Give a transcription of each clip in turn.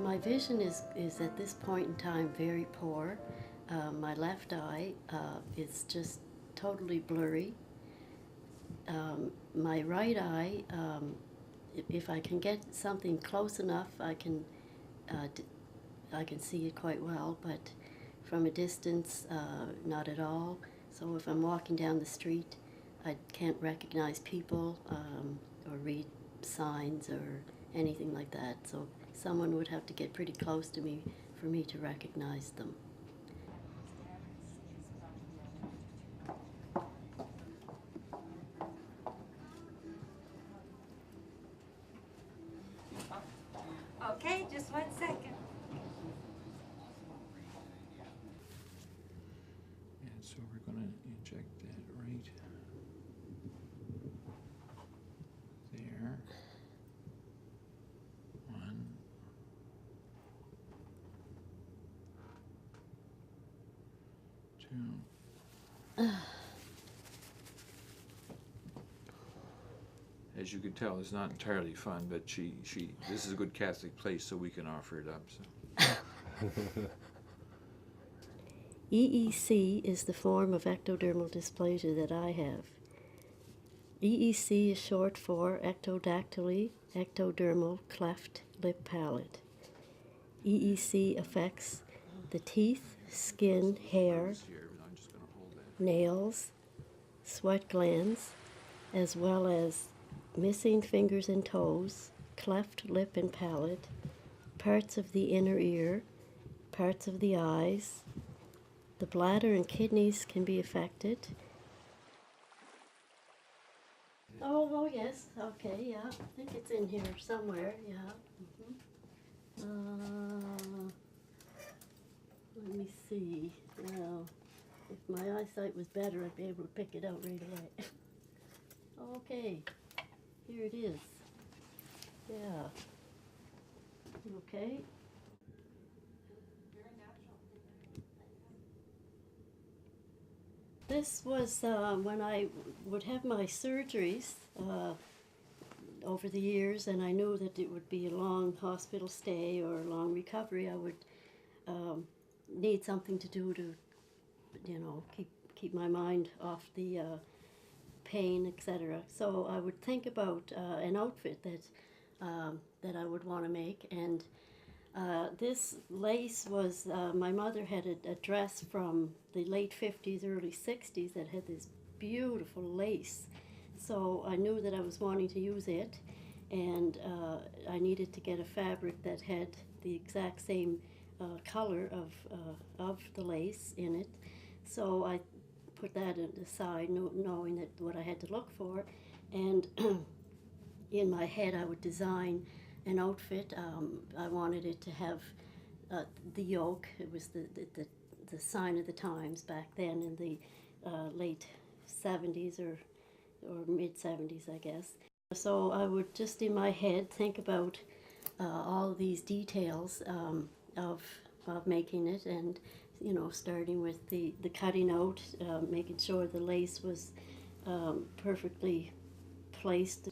My vision is at this point in time very poor. My left eye is just totally blurry. My right eye, if I can get something close enough, I can see it quite well, but from a distance, not at all. So if I'm walking down the street, I can't recognize people or read signs or anything like that. So someone would have to get pretty close to me for me to recognize them. Okay, just 1 second. And so we're going to inject that right there. 1, 2. As you can tell, it's not entirely fun, but this is a good Catholic place, so we can offer it up. So. EEC is the form of ectodermal dysplasia that I have. EEC is short for ectodactyly, ectodermal cleft lip palate. EEC affects the teeth, skin, hair, nails, sweat glands, as well as missing fingers and toes, cleft lip and palate, parts of the inner ear, parts of the eyes. The bladder and kidneys can be affected. Oh yes, okay, yeah. I think it's in here somewhere, yeah. Let me see. Now, if my eyesight was better, I'd be able to pick it out right away. Okay, here it is. Yeah. Okay. This was when I would have my surgeries over the years, and I knew that it would be a long hospital stay or a long recovery. I would need something to do to, keep my mind off the pain, etc. So I would think about an outfit that I would want to make, and this lace was, my mother had a dress from the late 50s, early 60s that had this beautiful lace. So I knew that I was wanting to use it, and I needed to get a fabric that had the exact same color of the lace in it. So I put that aside, knowing that what I had to look for, and in my head I would design an outfit. I wanted it to have the yoke. It was the sign of the times back then in the late 70s or mid 70s, I guess. So I would just in my head think about all these details of making it, and starting with the cutting out, making sure the lace was perfectly placed.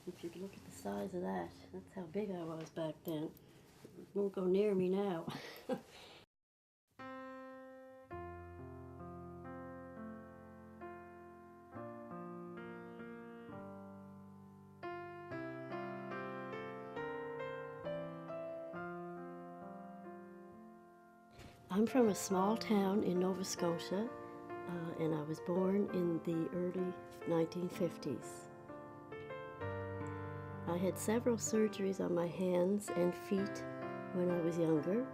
If you look at the size of that, that's how big I was back then. It won't go near me now. I'm from a small town in Nova Scotia, and I was born in the early 1950s. I had several surgeries on my hands and feet when I was younger.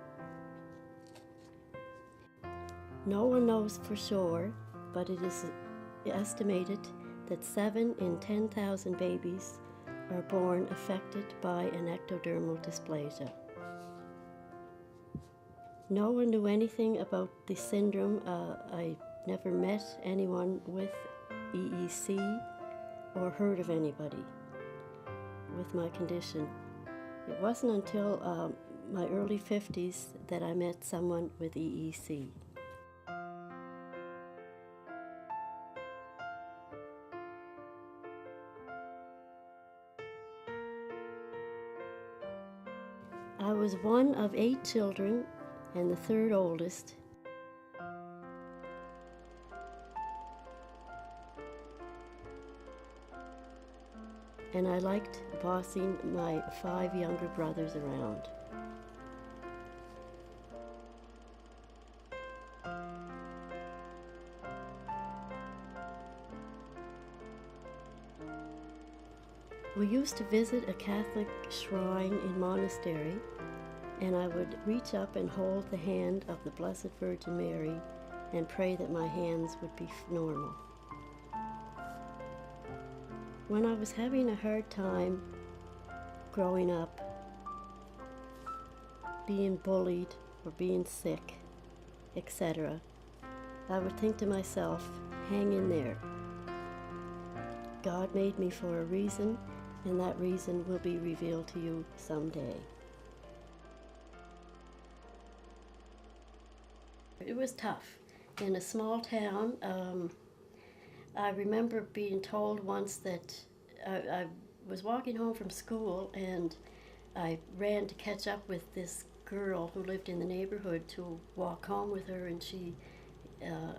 No one knows for sure, but it is estimated that 7 in 10,000 babies are born affected by an ectodermal dysplasia. No one knew anything about the syndrome. I never met anyone with EEC or heard of anybody with my condition. It wasn't until my early 50s that I met someone with EEC. I was one of 8 children and the third oldest. And I liked bossing my 5 younger brothers around. We used to visit a Catholic shrine in monastery, and I would reach up and hold the hand of the Blessed Virgin Mary and pray that my hands would be normal. When I was having a hard time growing up, being bullied or being sick, etc., I would think to myself, hang in there. God made me for a reason, and that reason will be revealed to you someday. It was tough. In a small town, I remember being told once that I was walking home from school and I ran to catch up with this girl who lived in the neighborhood to walk home with her, and she,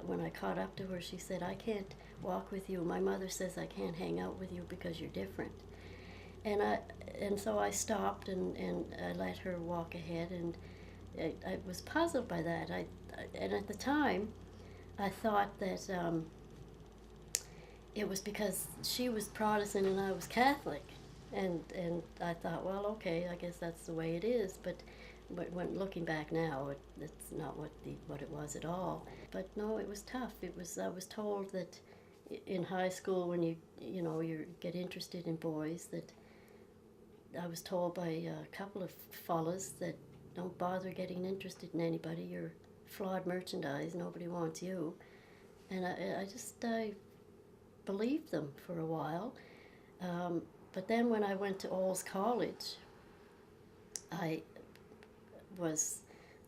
when I caught up to her, she said, "I can't walk with you. My mother says I can't hang out with you because you're different." And so I stopped and I let her walk ahead, and I was puzzled by that. And at the time, I thought that it was because she was Protestant and I was Catholic, and I thought, well, okay, I guess that's the way it is. But when looking back now, it's not what it was at all. But no, it was tough. I was told that in high school, when you get interested in boys, that I was told by a couple of fellas that don't bother getting interested in anybody. You're flawed merchandise. Nobody wants you. And I believed them for a while. But then when I went to Olds College, I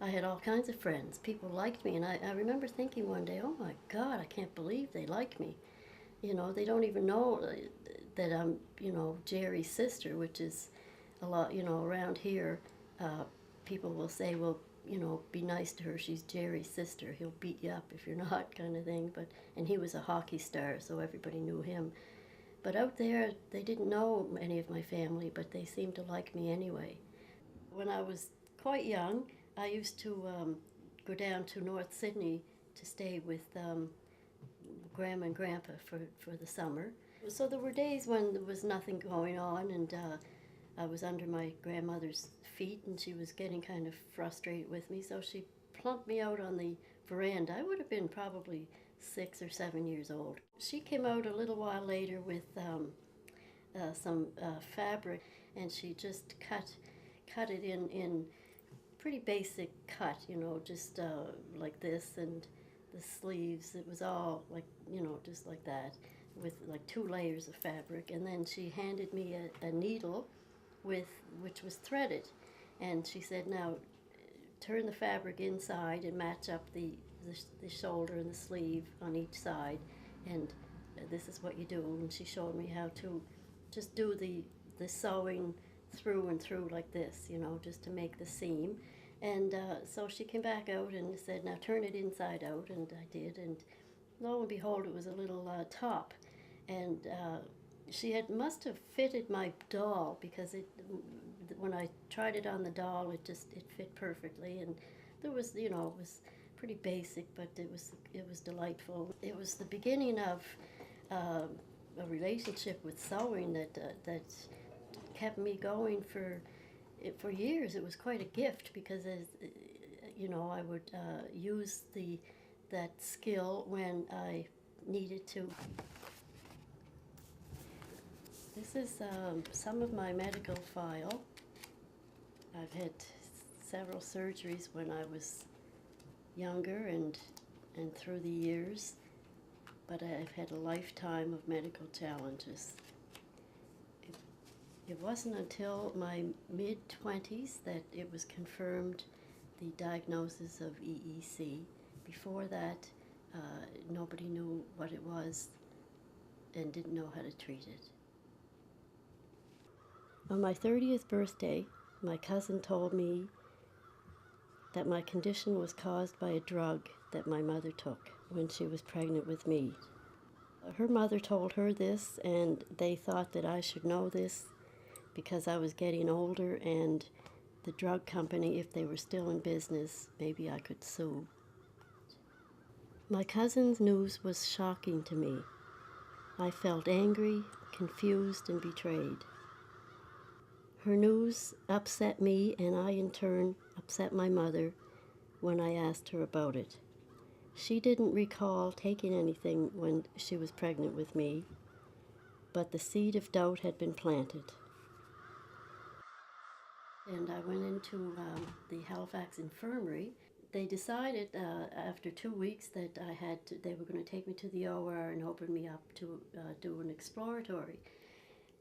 had all kinds of friends. People liked me, and I remember thinking one day, oh my God, I can't believe they like me. They don't even know that I'm, Jerry's sister, which is a lot, around here, people will say, well, be nice to her, she's Jerry's sister, he'll beat you up if you're not, kind of thing. And he was a hockey star, so everybody knew him. But out there, they didn't know any of my family, but they seemed to like me anyway. When I was quite young, I used to go down to North Sydney to stay with Grandma and Grandpa for the summer. So there were days when there was nothing going on, and I was under my grandmother's feet, and she was getting kind of frustrated with me, so she plumped me out on the veranda. I would have been probably 6 or 7 years old. She came out a little while later with some fabric, and she just cut it in pretty basic cut, just like this, and the sleeves, it was all like, just like that, with like 2 layers of fabric. And then she handed me a needle which was threaded, and she said, now turn the fabric inside and match up the shoulder and the sleeve on each side, and this is what you do. And she showed me how to just do the sewing through and through like this, just to make the seam. And so she came back out and said, now turn it inside out, and I did, and lo and behold, it was a little top. And she must have fitted my doll, because when I tried it on the doll, it fit perfectly. And there was, it was pretty basic, but it was delightful. It was the beginning of a relationship with sewing that kept me going for years. It was quite a gift, because I would use that skill when I needed to. This is some of my medical file. I've had several surgeries when I was younger and through the years, but I've had a lifetime of medical challenges. It wasn't until my mid-20s that it was confirmed, the diagnosis of EEC. Before that, nobody knew what it was and didn't know how to treat it. On my 30th birthday, my cousin told me that my condition was caused by a drug that my mother took when she was pregnant with me. Her mother told her this, and they thought that I should know this because I was getting older, and the drug company, if they were still in business, maybe I could sue. My cousin's news was shocking to me. I felt angry, confused, and betrayed. Her news upset me, and I in turn upset my mother when I asked her about it. She didn't recall taking anything when she was pregnant with me, but the seed of doubt had been planted. And I went into the Halifax infirmary. They decided after 2 weeks that they were going to take me to the OR and open me up to do an exploratory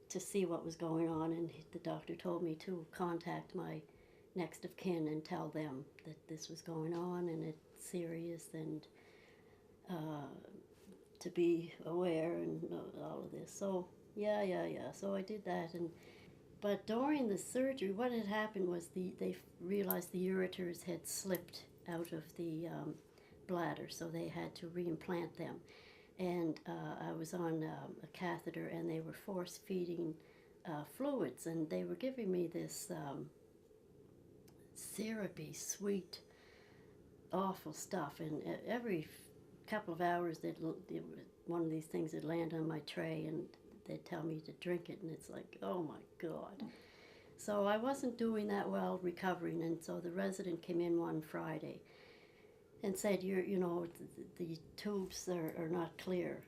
to see what was going on, and the doctor told me to contact my next of kin and tell them that this was going on and it's serious, and to be aware and all of this. So yeah. So I did that, but during the surgery, what had happened was they realized the ureters had slipped out of the bladder, so they had to reimplant them. And I was on a catheter, and they were force-feeding fluids, and they were giving me this syrupy, sweet, awful stuff. And every couple of hours, one of these things would land on my tray, and they'd tell me to drink it, and it's like, oh my God. So I wasn't doing that well recovering, and so the resident came in one Friday and said, the tubes are not clear.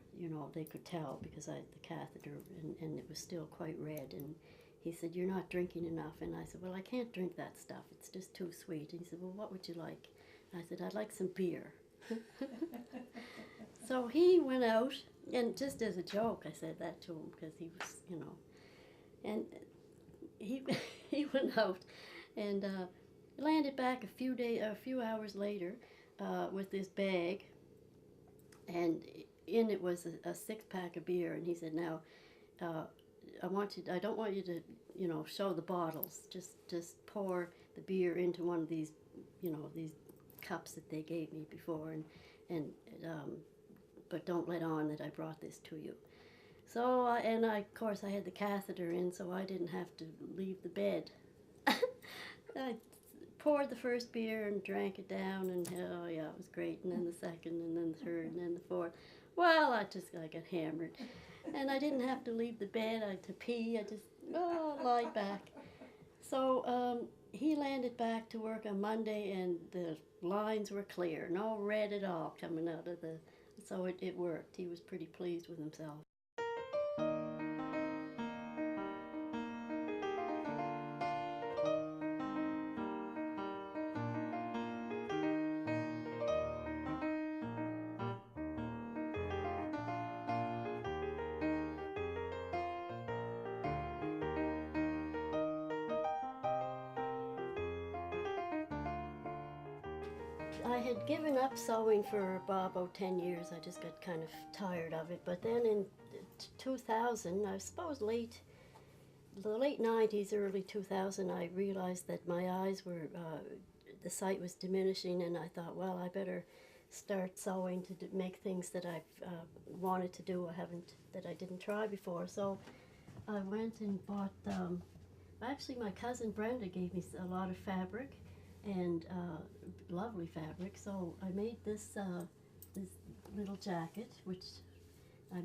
They could tell because I had the catheter, and it was still quite red. And he said, you're not drinking enough. And I said, well, I can't drink that stuff. It's just too sweet. And he said, well, what would you like? And I said, I'd like some beer. So he went out, and just as a joke, I said that to him because he was, and he went out and landed back a few hours later with this bag, and in it was a 6-pack of beer. And he said, now I don't want you to show the bottles, just pour the beer into one of these these cups that they gave me before, and but don't let on that I brought this to you. So of course I had the catheter in, so I didn't have to leave the bed. I poured the first beer and drank it down, and oh yeah, it was great. And then the second, and then the third, and then the fourth. Well, I got hammered, and I didn't have to leave the bed to pee. I just lied back. So he landed back to work on Monday, and the lines were clear, no red at all coming out of the. So it worked. He was pretty pleased with himself. I had given up sewing for about 10 years. I just got kind of tired of it. But then in 2000, I suppose the late 90s, early 2000, I realized that my eyes were, the sight was diminishing, and I thought, well, I better start sewing to make things that I've wanted to do, that I didn't try before. So I went and bought, actually my cousin Brenda gave me a lot of fabric, and lovely fabric. So I made this little jacket, which I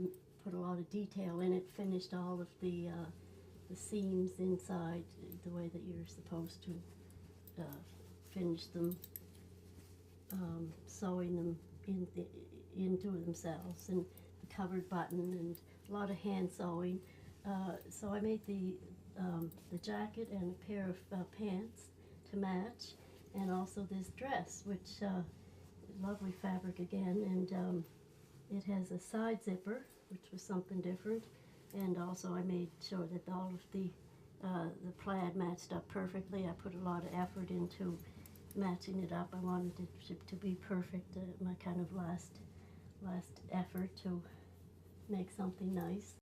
put a lot of detail in it, finished all of the seams inside the way that you're supposed to finish them, sewing them into themselves, and the covered button, and a lot of hand sewing. So I made the jacket and a pair of pants to match, and also this dress, which lovely fabric again, and it has a side zipper, which was something different, and also I made sure that all of the plaid matched up perfectly. I put a lot of effort into matching it up. I wanted it to be perfect, my kind of last effort to make something nice.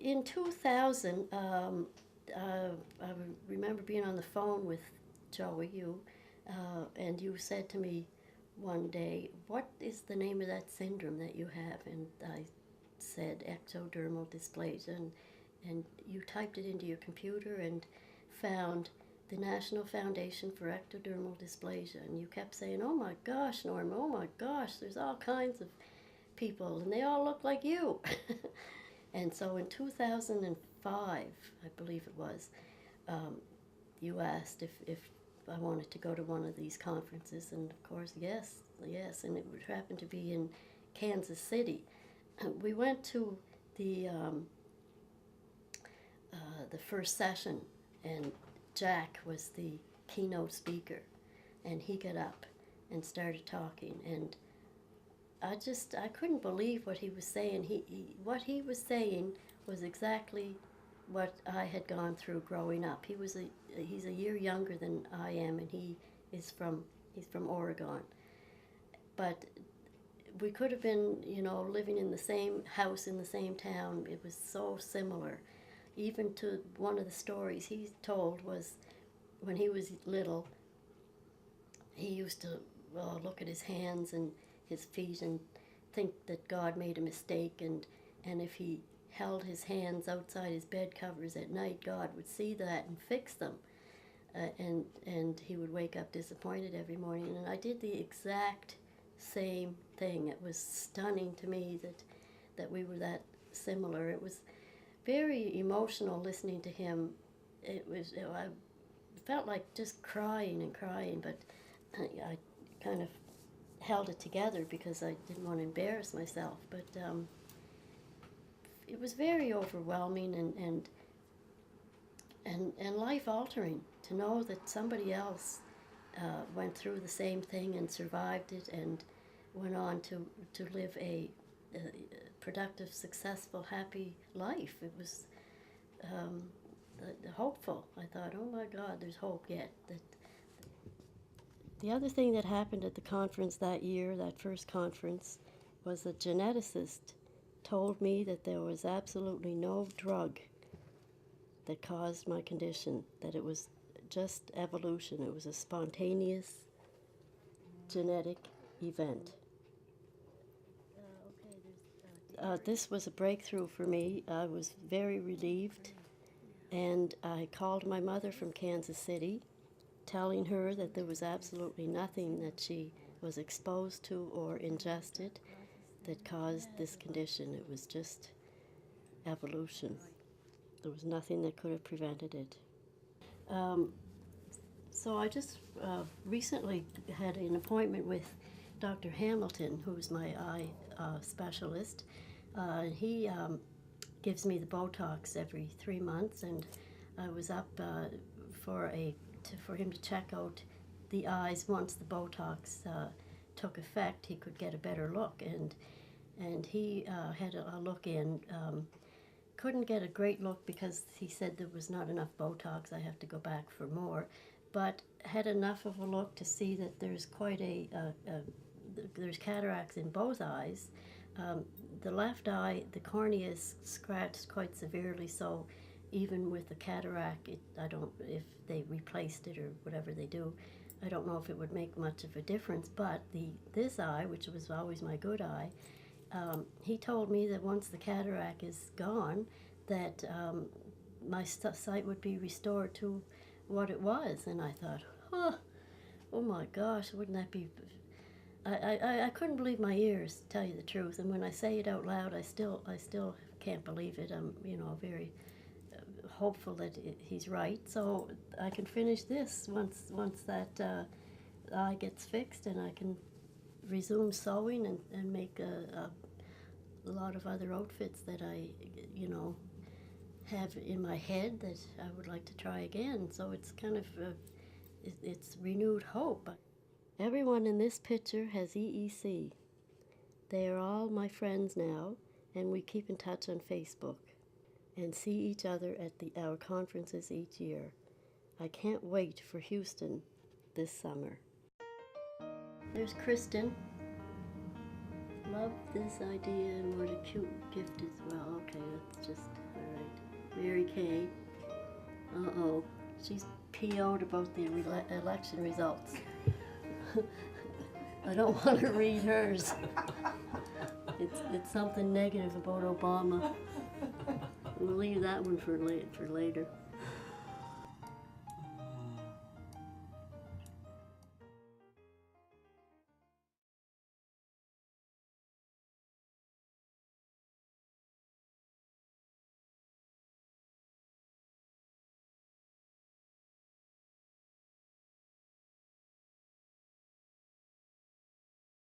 In 2000, I remember being on the phone with Joey, and you said to me one day, "What is the name of that syndrome that you have?" And I said ectodermal dysplasia, and you typed it into your computer and found the National Foundation for Ectodermal Dysplasia, and you kept saying, "Oh my gosh, Norma, oh my gosh, there's all kinds of people, and they all look like you." And so in 2005, I believe it was, you asked if I wanted to go to one of these conferences, and of course, yes, and it would happen to be in Kansas City. We went to the first session, and Jack was the keynote speaker, and he got up and started talking, and I couldn't believe what he was saying. What he was saying was exactly what I had gone through growing up. He's a year younger than I am, and he's from Oregon. But we could have been, living in the same house in the same town. It was so similar. Even to one of the stories he told was when he was little, he used to look at his hands and his feet and think that God made a mistake, and if he held his hands outside his bed covers at night, God would see that and fix them, and he would wake up disappointed every morning. And I did the exact same thing. It was stunning to me that we were that similar. It was very emotional listening to him. I felt like just crying and crying, but I kind of held it together because I didn't want to embarrass myself. But it was very overwhelming and life altering to know that somebody else went through the same thing and survived it and went on to live a productive, successful, happy life. It was hopeful. I thought, oh my God, there's hope yet. The other thing that happened at the conference that year, that first conference, was a geneticist told me that there was absolutely no drug that caused my condition, that it was just evolution. It was a spontaneous genetic event. This was a breakthrough for me. I was very relieved, and I called my mother from Kansas City, telling her that there was absolutely nothing that she was exposed to or ingested that caused this condition. It was just evolution. There was nothing that could have prevented it. So I just recently had an appointment with Dr. Hamilton, who's my eye specialist. He gives me the Botox every 3 months, and I was up for him to check out the eyes. Once the Botox took effect, he could get a better look, and he had a look in. Couldn't get a great look because he said there was not enough Botox. I have to go back for more, but had enough of a look to see that there's quite there's cataracts in both eyes. The left eye, the cornea is scratched quite severely, so even with the cataract, if they replaced it or whatever they do, I don't know if it would make much of a difference. But this eye, which was always my good eye, he told me that once the cataract is gone, that my sight would be restored to what it was. And I thought, oh my gosh, wouldn't that be... I couldn't believe my ears, to tell you the truth. And when I say it out loud, I still can't believe it. I'm very hopeful that he's right. So I can finish this once that eye gets fixed, and I can resume sewing and make a lot of other outfits that I have in my head that I would like to try again. So it's kind of it's renewed hope. Everyone in this picture has EEC. They are all my friends now, and we keep in touch on Facebook and see each other at our conferences each year. I can't wait for Houston this summer. There's Kristen. Love this idea, and what a cute gift as well. Okay, that's just... Mary Kay. Uh-oh, she's PO'd about the election results. I don't want to read hers. It's something negative about Obama. We'll leave that one for later.